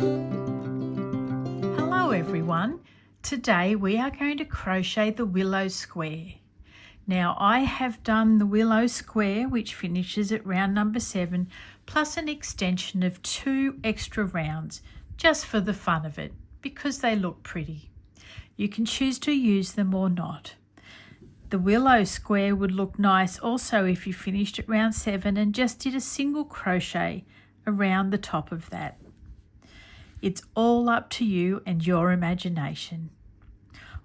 Hello everyone, today we are going to crochet the willow square. Now I have done the willow square which finishes at round number 7 plus an extension of 2 extra rounds just for the fun of it because they look pretty. You can choose to use them or not. The willow square would look nice also if you finished at round 7 and just did a single crochet around the top of that. It's all up to you and your imagination.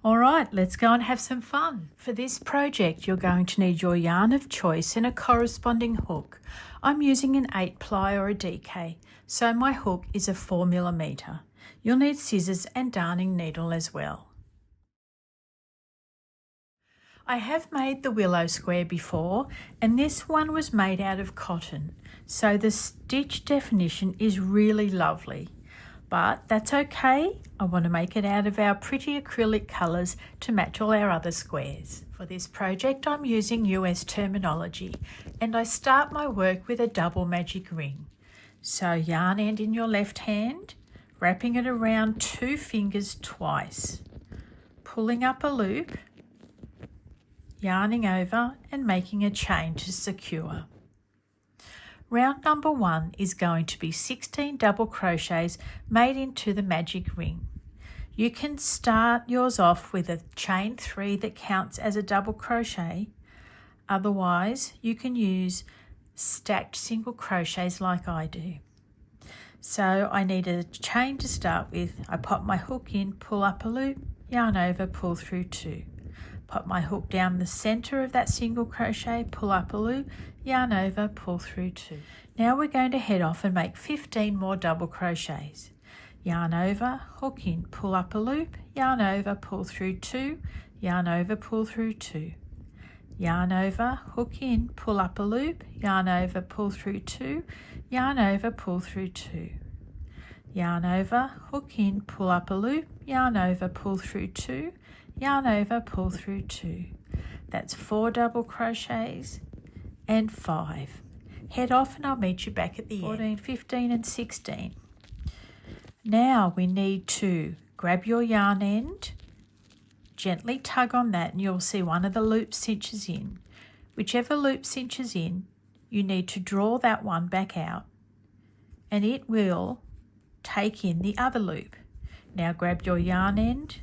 All right, let's go and have some fun. For this project, you're going to need your yarn of choice and a corresponding hook. I'm using an 8-ply or a DK, so my hook is a 4mm. You'll need scissors and darning needle as well. I have made the willow square before, and this one was made out of cotton, so the stitch definition is really lovely. But that's okay. I want to make it out of our pretty acrylic colours to match all our other squares. For this project I'm using US terminology and I start my work with a double magic ring. So yarn end in your left hand, wrapping it around 2 fingers twice, pulling up a loop, yarning over and making a chain to secure. Round number 1 is going to be 16 double crochets made into the magic ring. You can start yours off with a chain 3 that counts as a double crochet. Otherwise, you can use stacked single crochets like I do. So I need a chain to start with. I pop my hook in, pull up a loop, yarn over, pull through 2. Pop my hook down the center of that single crochet, pull up a loop, yarn over, pull through 2. Now we're going to head off and make 15 more double crochets. Yarn over, hook in, pull up a loop, yarn over, pull through 2, yarn over, pull through 2. Yarn over, hook in, pull up a loop, yarn over, pull through 2, yarn over, pull through 2. Yarn over, hook in, pull up a loop, yarn over, pull through 2, yarn over, pull through 2. That's 4 double crochets and 5. Head off and I'll meet you back at the 14, end. 15 and 16. Now we need to grab your yarn end, gently tug on that and you'll see one of the loops cinches in. Whichever loop cinches in, you need to draw that one back out and it will take in the other loop. Now grab your yarn end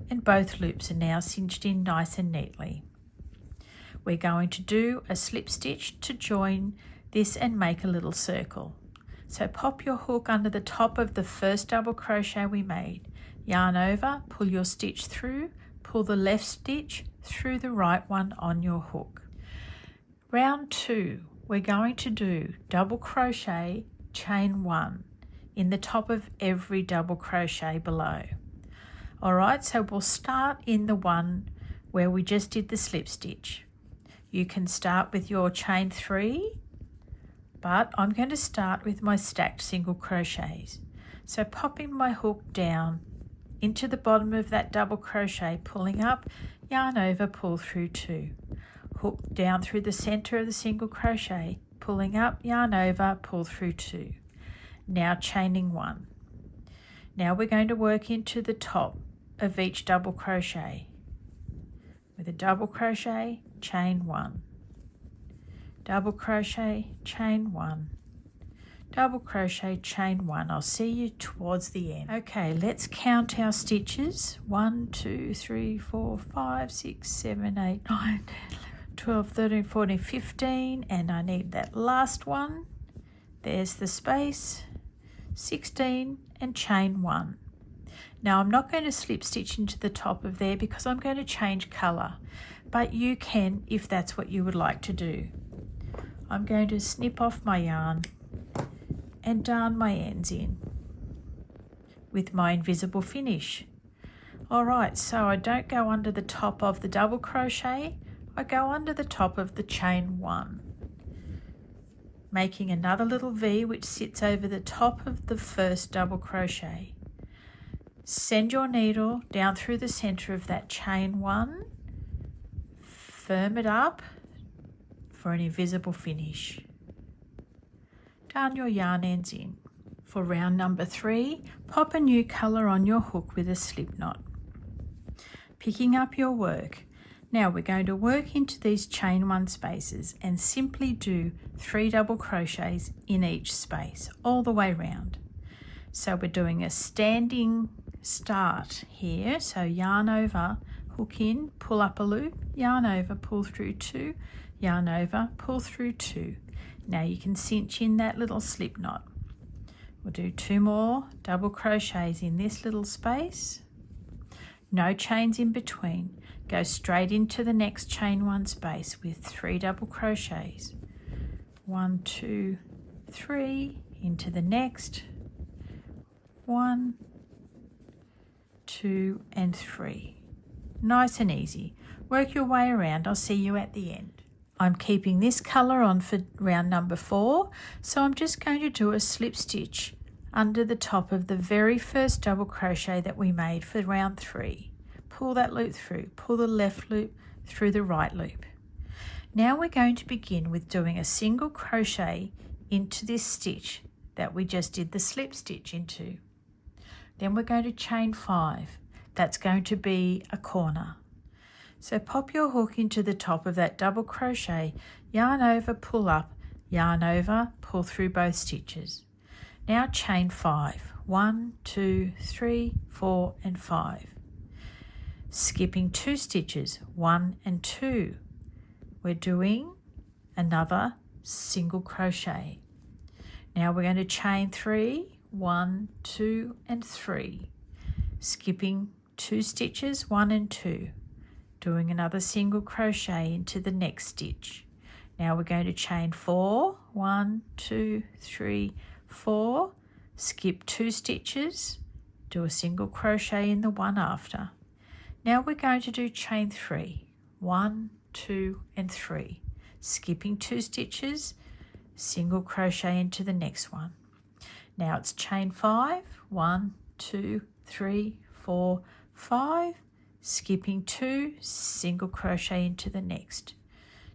and both loops are now cinched in nice and neatly. We're going to do a slip stitch to join this and make a little circle. So pop your hook under the top of the first double crochet we made, yarn over, pull your stitch through, pull the left stitch through the right one on your hook. Round 2, we're going to do double crochet, chain 1 in the top of every double crochet below. Alright, so we'll start in the one where we just did the slip stitch. You can start with your chain 3, but I'm going to start with my stacked single crochets. So popping my hook down into the bottom of that double crochet, pulling up, yarn over, pull through 2. Hook down through the center of the single crochet, pulling up, yarn over, pull through 2. Now chaining 1. Now we're going to work into the top of each double crochet with a double crochet, chain 1, double crochet, chain 1, double crochet, chain 1. I'll see you towards the end. Okay, let's count our stitches. 1, 2, 3, 4, 5, 6, 7, 8, 9, 10, 11, 12, 13, 14, 15, and I need that last one. There's the space, 16, and chain 1. Now I'm not going to slip stitch into the top of there because I'm going to change colour, but you can if that's what you would like to do. I'm going to snip off my yarn and darn my ends in with my invisible finish. Alright, so I don't go under the top of the double crochet, I go under the top of the chain 1, making another little V which sits over the top of the first double crochet. Send your needle down through the center of that chain 1, firm it up for an invisible finish. Darn your yarn ends in, For round number 3, pop a new colour on your hook with a slip knot. Picking up your work. Now we're going to work into these chain 1 spaces and simply do 3 double crochets in each space all the way round. So we're doing a standing start here, so yarn over, hook in, pull up a loop, yarn over, pull through 2, yarn over, pull through 2. Now you can cinch in that little slip knot. We'll do 2 more double crochets in this little space. No chains in between. Go straight into the next chain 1 space with 3 double crochets. 1, 2, 3, into the next. 1, 2 and 3. Nice and easy. Work your way around. I'll see you at the end. I'm keeping this colour on for round number 4, so I'm just going to do a slip stitch under the top of the very first double crochet that we made for round 3. Pull that loop through, pull the left loop through the right loop. Now we're going to begin with doing a single crochet into this stitch that we just did the slip stitch into. Then we're going to chain 5. That's going to be a corner. So pop your hook into the top of that double crochet, yarn over, pull up, yarn over, pull through both stitches. Now chain 5. 1, 2, 3, 4 and 5. Skipping 2 stitches, 1 and 2. We're doing another single crochet. Now we're going to chain 3, 1, 2 and 3. Skipping 2 stitches, 1 and 2. Doing another single crochet into the next stitch. Now we're going to chain 4, 1, 2, 3, 4. Skip 2 stitches, do a single crochet in the one after. Now we're going to do chain 3, 1, 2 and 3, skipping 2 stitches, single crochet into the next one. Now it's chain 5, 1, 2, 3, 4, 5, skipping 2, single crochet into the next.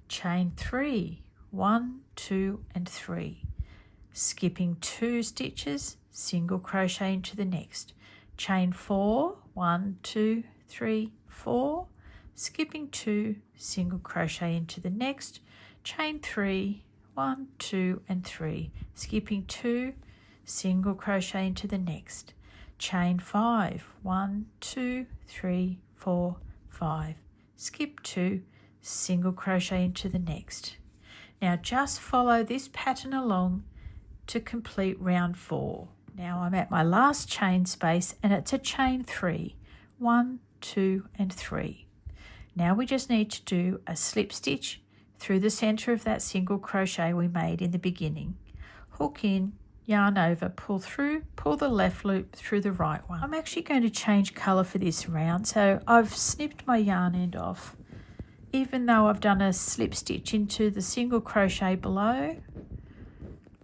Chain 3, 1, 2 and 3, skipping 2 stitches, single crochet into the next. Chain 4, 1, 2, 3, 4, skipping 2, single crochet into the next. Chain 3, 1, 2 and 3, skipping 2, single crochet into the next. Chain 5, 1, 2, 3, 4, 5, skip 2, single crochet into the next. Now just follow this pattern along to complete round 4. Now I'm at my last chain space and it's a chain 3, 1, 2 and 3. Now we just need to do a slip stitch through the center of that single crochet we made in the beginning. Hook in, yarn over, pull through, pull the left loop through the right one. I'm actually going to change color for this round, so I've snipped my yarn end off. Even though I've done a slip stitch into the single crochet below,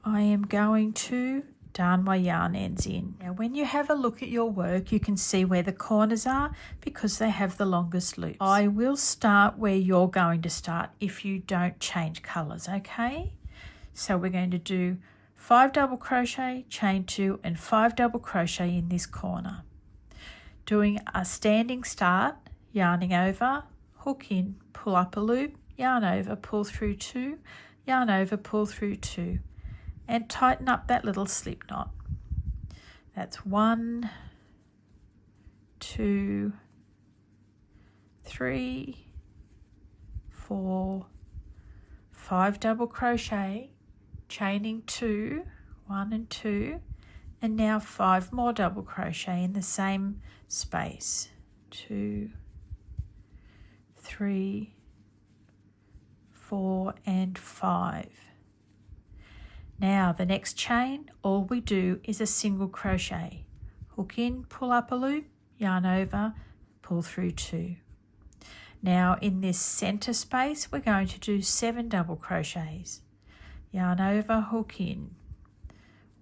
I am going to darn my yarn ends in. Now when you have a look at your work, you can see where the corners are because they have the longest loops. I will start where you're going to start if you don't change colors, okay? So we're going to do 5 double crochet, chain 2 and 5 double crochet in this corner. Doing a standing start, yarning over, hook in, pull up a loop, yarn over, pull through 2, yarn over, pull through 2. And tighten up that little slip knot. That's 1, 2, 3, 4, 5 double crochet, chaining 2, 1 and 2, and now 5 more double crochet in the same space. 2, 3, 4 and 5. Now the next chain, all we do is a single crochet. Hook in, pull up a loop, yarn over, pull through 2. Now in this center space, we're going to do 7 double crochets. Yarn over, hook in.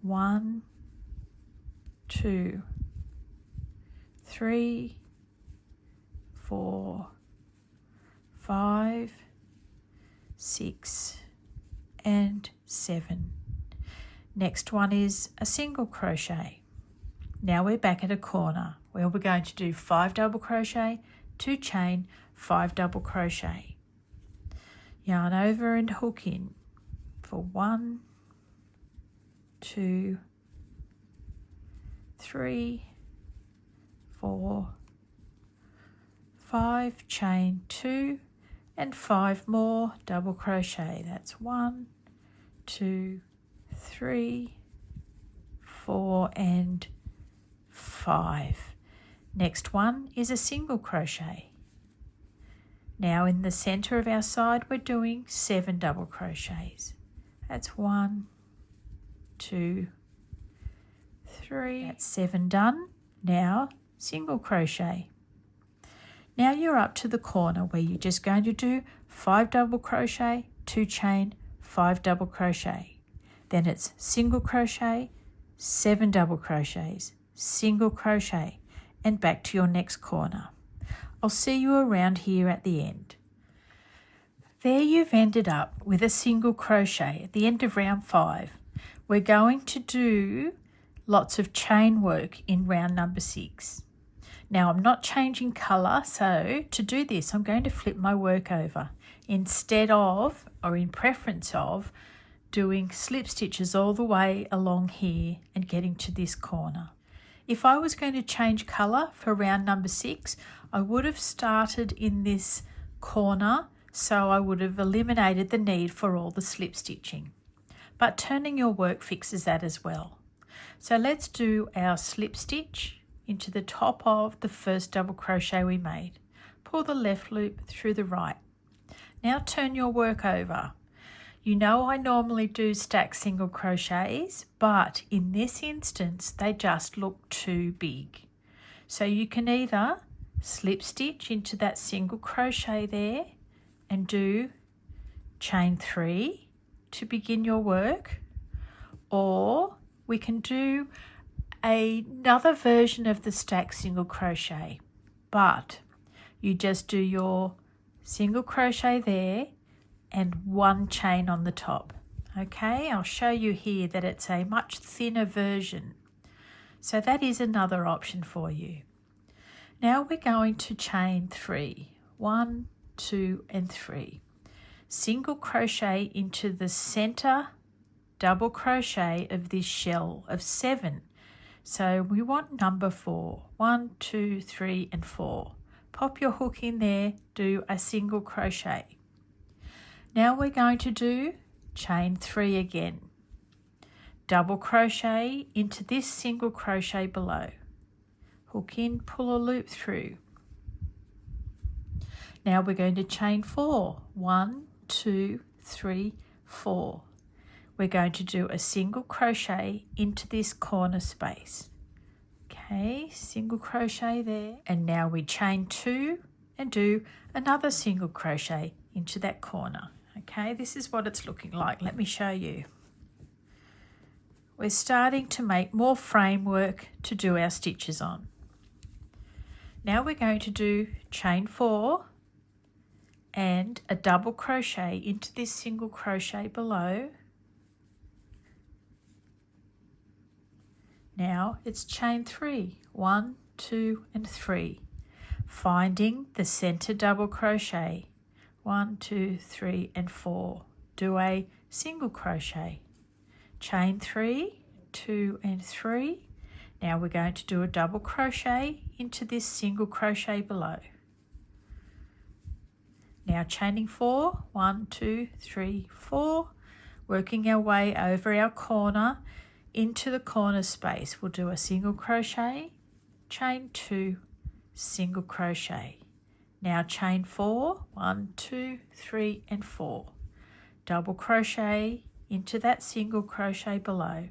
1, 2, 3, 4, 5, 6, and 7. Next one is a single crochet. Now we're back at a corner where we're going to do 5 double crochet, 2 chain, 5 double crochet. Yarn over and hook in for 1, 2, 3, 4, 5, chain 2 and 5 more double crochet. That's 1, 2, 3, 4 and 5. Next one is a single crochet. Now in the center of our side we're doing 7 double crochets. That's 1, 2, 3, that's 7 done. Now single crochet. Now you're up to the corner where you're just going to do 5 double crochet, 2 chain, 5 double crochet. Then it's single crochet, 7 double crochets, single crochet, and back to your next corner. I'll see you around here at the end. There you've ended up with a single crochet at the end of round 5. We're going to do lots of chain work in round number 6. Now I'm not changing colour, so to do this I'm going to flip my work over instead of, or in preference of, doing slip stitches all the way along here and getting to this corner. If I was going to change colour for round number 6, I would have started in this corner, so I would have eliminated the need for all the slip stitching. But turning your work fixes that as well. So let's do our slip stitch into the top of the first double crochet we made. Pull the left loop through the right. Now turn your work over. You know I normally do stack single crochets, but in this instance they just look too big. So you can either slip stitch into that single crochet there and do chain 3 to begin your work, or we can do another version of the stack single crochet, but you just do your single crochet there and 1 chain on the top. Okay, I'll show you here that it's a much thinner version. So that is another option for you. Now we're going to chain 3. 1, 2 and 3. Single crochet into the center double crochet of this shell of 7. So we want number 4. 1, 2, 3 and 4. Pop your hook in there, do a single crochet. Now we're going to do chain 3 again. Double crochet into this single crochet below. Hook in, pull a loop through. Now we're going to chain 4. 1, 2, 3, 4. We're going to do a single crochet into this corner space. Okay, single crochet there. And now we chain 2 and do another single crochet into that corner. Okay, this is what it's looking like. Let me show you. We're starting to make more framework to do our stitches on. Now we're going to do chain 4 and a double crochet into this single crochet below. Now it's chain 3. 1, 2 and 3. Finding the center double crochet. 1, 2, 3 and 4. Do a single crochet. Chain 3, 2 and 3. Now we're going to do a double crochet into this single crochet below. Now chaining 4, 1, 2, 3, 4. Working our way over our corner into the corner space. We'll do a single crochet, chain 2, single crochet. Now chain 4, 1, 2, 3 and 4. Double crochet into that single crochet below.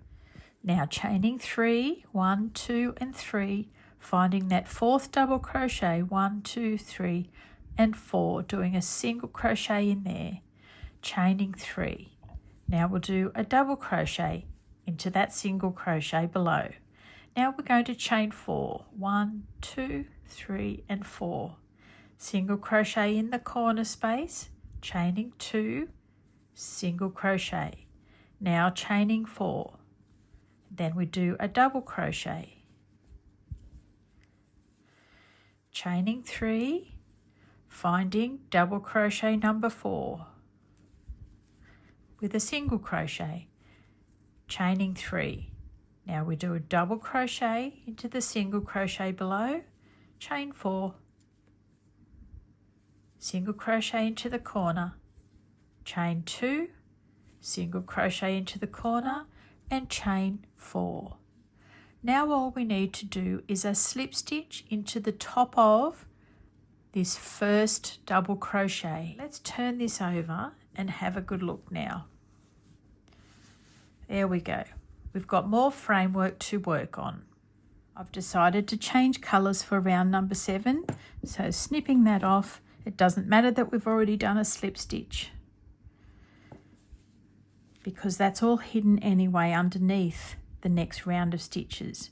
Now chaining 3, 1, 2 and 3, finding that 4th double crochet, 1, 2, 3 and 4, doing a single crochet in there, chaining 3. Now we'll do a double crochet into that single crochet below. Now we're going to chain 4, 1, 2, 3 and 4. Single crochet in the corner space, chaining 2, single crochet. Now chaining 4, Then we do a double crochet, chaining 3, finding double crochet number 4 with a single crochet, chaining 3. Now we do a double crochet into the single crochet below, chain 4, single crochet into the corner, chain 2, single crochet into the corner and chain 4. Now all we need to do is a slip stitch into the top of this first double crochet. Let's turn this over and have a good look now. There we go. We've got more framework to work on. I've decided to change colours for round number 7, so snipping that off, it doesn't matter that we've already done a slip stitch because that's all hidden anyway underneath the next round of stitches.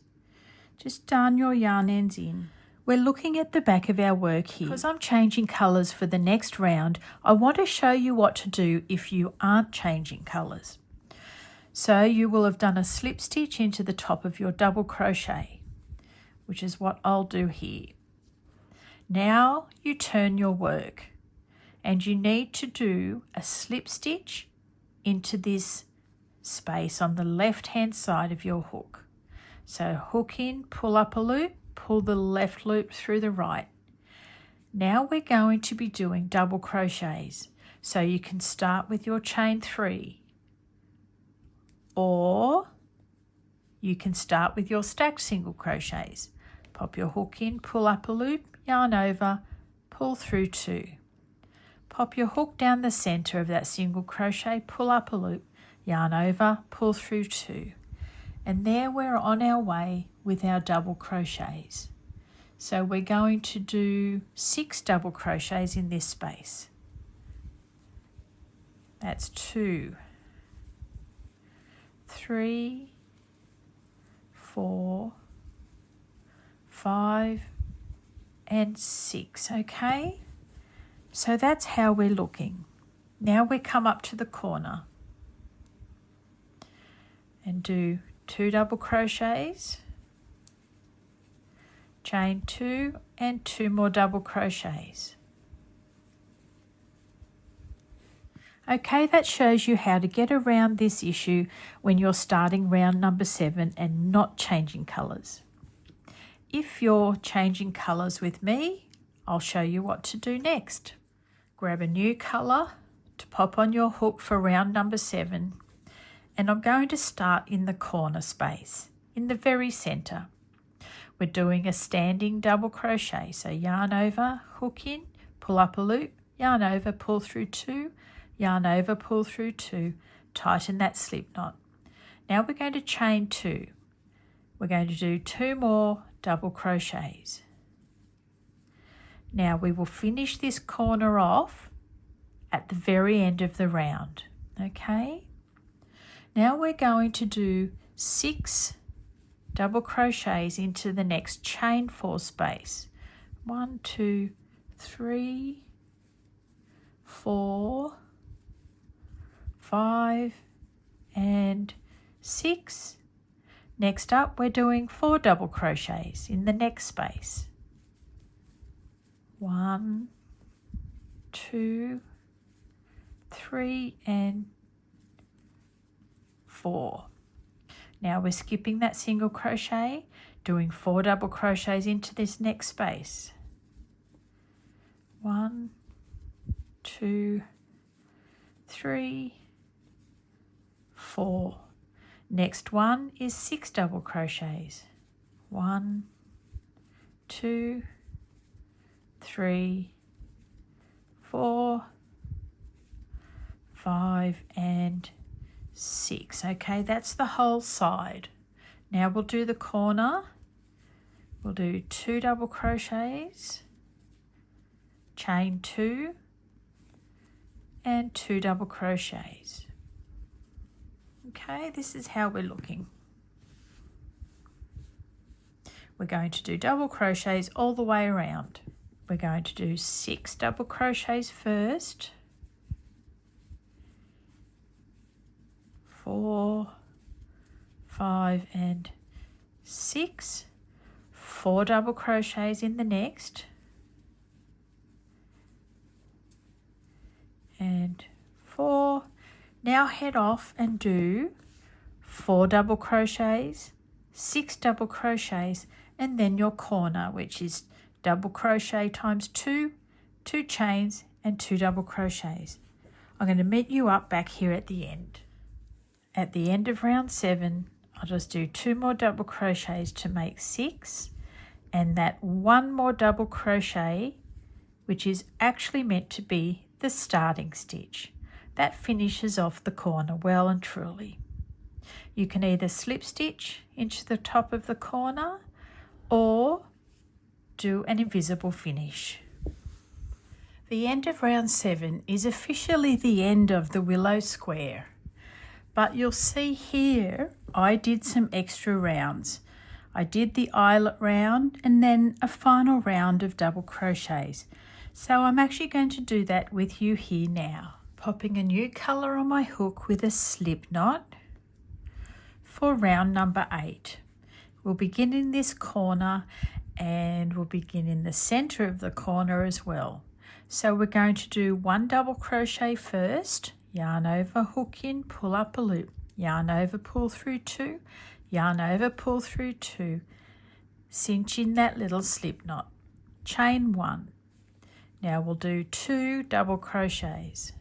Just darn your yarn ends in. We're looking at the back of our work here. Because I'm changing colours for the next round, I want to show you what to do if you aren't changing colours. So you will have done a slip stitch into the top of your double crochet, which is what I'll do here. Now you turn your work and you need to do a slip stitch into this space on the left hand side of your hook. So hook in, pull up a loop, pull the left loop through the right. Now we're going to be doing double crochets. So you can start with your chain 3. Or you can start with your stacked single crochets. Pop your hook in, pull up a loop, yarn over, pull through 2. Pop your hook down the centre of that single crochet, pull up a loop, yarn over, pull through 2. And there we're on our way with our double crochets. So we're going to do 6 double crochets in this space. That's 2, 3, 4, 5 and 6. Okay, so that's how we're looking. Now we come up to the corner and do 2 double crochets, chain 2 and 2 more double crochets. Okay, that shows you how to get around this issue when you're starting round number 7 and not changing colours. If you're changing colours with me, I'll show you what to do next. Grab a new colour to pop on your hook for round number 7, and I'm going to start in the corner space, in the very centre. We're doing a standing double crochet, so yarn over, hook in, pull up a loop, yarn over, pull through 2, yarn over, pull through 2, tighten that slip knot. Now we're going to chain 2. We're going to do 2 more double crochets. Now we will finish this corner off at the very end of the round. Okay, now we're going to do 6 double crochets into the next chain 4 space. 1, 2, 3, 4, 5 and 6. Next up we're doing 4 double crochets in the next space. 1, 2, 3 and 4. Now we're skipping that single crochet, doing 4 double crochets into this next space. 1, 2, 3, 4. Next one is 6 double crochets. 1, 2, 3, 4, 5 and 6. Okay, that's the whole side. Now we'll do the corner. We'll do 2 double crochets, chain 2 and 2 double crochets. Okay, this is how we're looking. We're going to do double crochets all the way around. We're going to do 6 double crochets first, 4, 5 and 6, 4 double crochets in the next, and 4. Now head off and do 4 double crochets, 6 double crochets, and then your corner, which is double crochet times 2, 2 chains and 2 double crochets. I'm going to meet you up back here at the end. At the end of round 7, I'll just do 2 more double crochets to make 6, and that 1 more double crochet, which is actually meant to be the starting stitch. That finishes off the corner well and truly. You can either slip stitch into the top of the corner or do an invisible finish. The end of round 7 is officially the end of the Willow Square. But you'll see here, I did some extra rounds. I did the eyelet round and then a final round of double crochets. So I'm actually going to do that with you here now. Popping a new colour on my hook with a slip knot for round number 8. We'll begin in this corner and we'll begin in the centre of the corner as well. So we're going to do 1 double crochet first, yarn over, hook in, pull up a loop, yarn over, pull through 2, yarn over, pull through 2, cinch in that little slip knot, chain 1. Now we'll do 2 double crochets.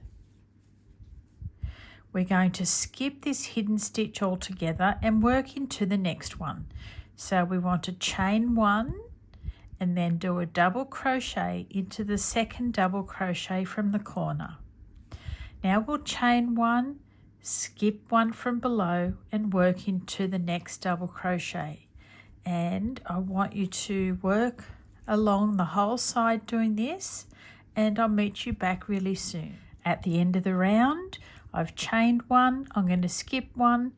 We're going to skip this hidden stitch altogether and work into the next one. So we want to chain 1 and then do a double crochet into the second double crochet from the corner. Now we'll chain 1, skip 1 from below and work into the next double crochet. And I want you to work along the whole side doing this, and I'll meet you back really soon. At the end of the round, I've chained 1, I'm going to skip 1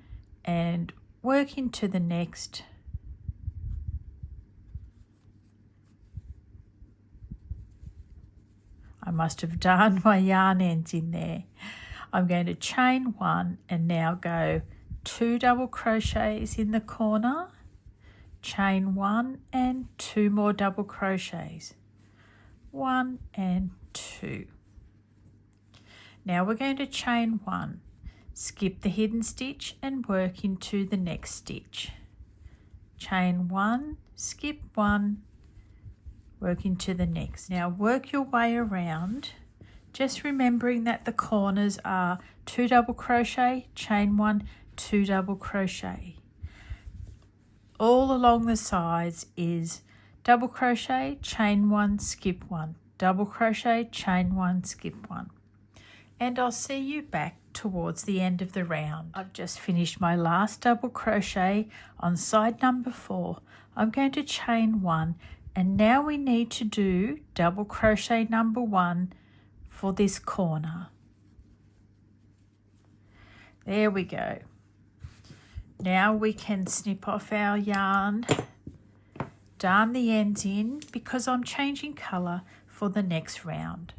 and work into the next. I must have darned my yarn ends in there. I'm going to chain 1 and now go 2 double crochets in the corner, chain 1 and 2 more double crochets, 1 and 2. Now we're going to chain 1, skip the hidden stitch and work into the next stitch. Chain 1, skip 1, work into the next. Now work your way around, just remembering that the corners are 2 double crochet, chain 1, 2 double crochet. All along the sides is double crochet, chain 1, skip 1, double crochet, chain 1, skip 1. And I'll see you back towards the end of the round. I've just finished my last double crochet on side number 4. I'm going to chain 1, and now we need to do double crochet number 1 for this corner. There we go. Now we can snip off our yarn, darn the ends in because I'm changing colour for the next round,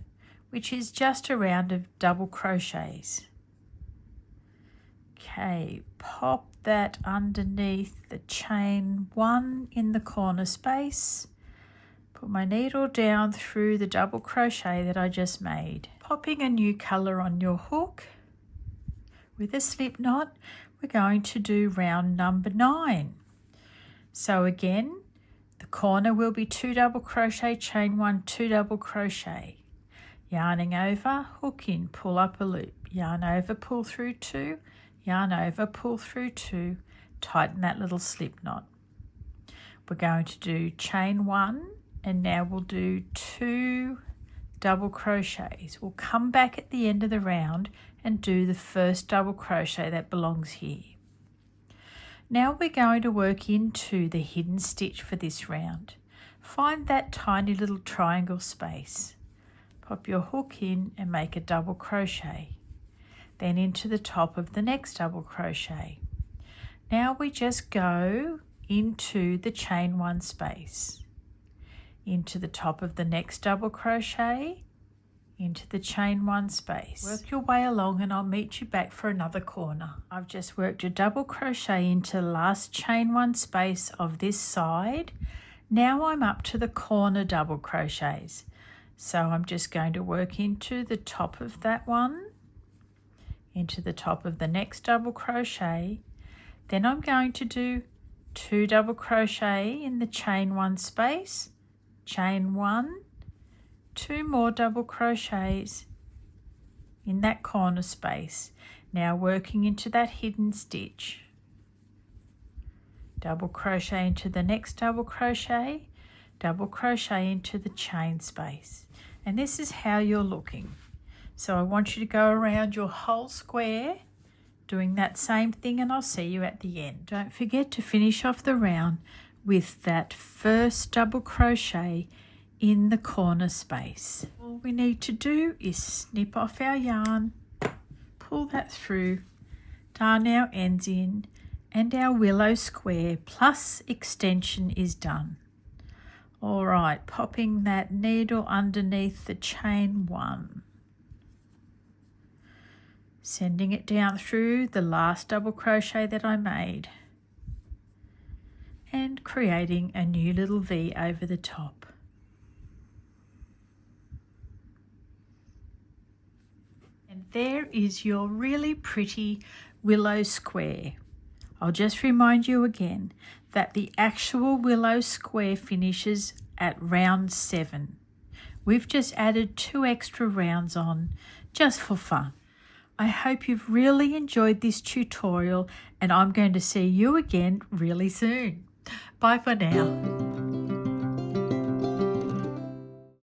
which is just a round of double crochets. Okay, pop that underneath the chain 1 in the corner space. Put my needle down through the double crochet that I just made. Popping a new colour on your hook with a slip knot, we're going to do round number 9. So again, the corner will be 2 double crochet, chain 1, 2 double crochet. Yarning over, hook in, pull up a loop, yarn over, pull through 2, yarn over, pull through 2, tighten that little slip knot. We're going to do chain 1 and now we'll do 2 double crochets. We'll come back at the end of the round and do the first double crochet that belongs here. Now we're going to work into the hidden stitch for this round. Find that tiny little triangle space. Pop your hook in and make a double crochet, then into the top of the next double crochet. Now we just go into the chain 1 space, into the top of the next double crochet, into the chain 1 space. Work your way along and I'll meet you back for another corner. I've just worked a double crochet into the last chain 1 space of this side. Now I'm up to the corner double crochets. So I'm just going to work into the top of that one, into the top of the next double crochet. Then I'm going to do 2 double crochet in the chain 1 space, chain 1, 2 more double crochets in that corner space. Now working into that hidden stitch. Double crochet into the next double crochet into the chain space. And this is how you're looking. So I want you to go around your whole square doing that same thing, and I'll see you at the end. Don't forget to finish off the round with that first double crochet in the corner space. All we need to do is snip off our yarn, pull that through, darn our ends in, and our willow square plus extension is done. All right, popping that needle underneath the chain 1. Sending it down through the last double crochet that I made and creating a new little V over the top. And there is your really pretty willow square. I'll just remind you again that the actual willow square finishes at round 7. We've just added 2 extra rounds on just for fun. I hope you've really enjoyed this tutorial and I'm going to see you again really soon. Bye for now.